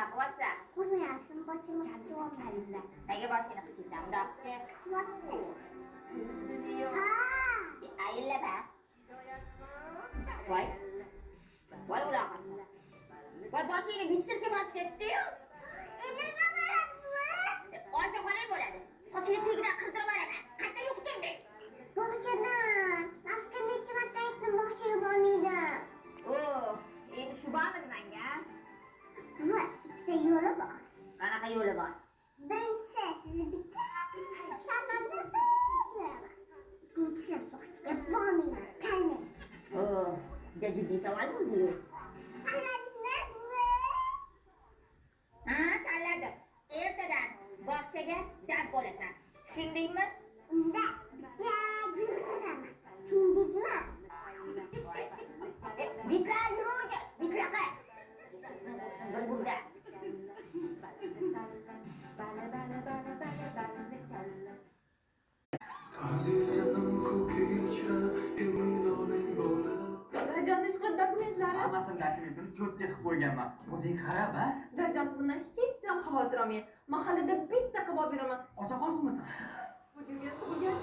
nima qilyapsan? Ko'rmayapsan, boshimni qichiyapman. Nega boshingni qichiysan? Bundoqchi. Qichiyapti. Ayillaba. Voy. Voy uloqasi. Voy boshingni bitsin bosib ketdi-yu. Endi nima bo'ladi bu? Olcha qolay bo'ladi. Sochini tegidan qirdirib olaman. Qayta yo'qtirding. Bog'chadan. Nafqa necha marta aytdim, bog'chaga bormaydi. Endi shu bormidi menga? Va ikkita yo'li bor. Qanaqa yo'li bor? Birinchisi sizni bitta sharmanda qildiraman. Ikkinchisi bog'chaga bormayman. Tanlang. Juda jiddiy savol bu. Tanladingmi buvi? Tanladim. Ertadan bog'chaga dab bo'lasan. Tushundingmi? Unda bitta yuraman. Tushundingmi? Bitlar yuraver. Bitlaqa. Bir burada. Azizam ko'kiycha eminoning bo'la. Dajon ishqilib dokumentlari. Hammasini dokumentini cho'tga qilib qo'yganman. O'zing qarab, ha? Dajon bundan hech ham xavotir olmang. Mahallada bitta qilib beraman. Ochaqol bo'lmasa. Bugunga tug'ilgan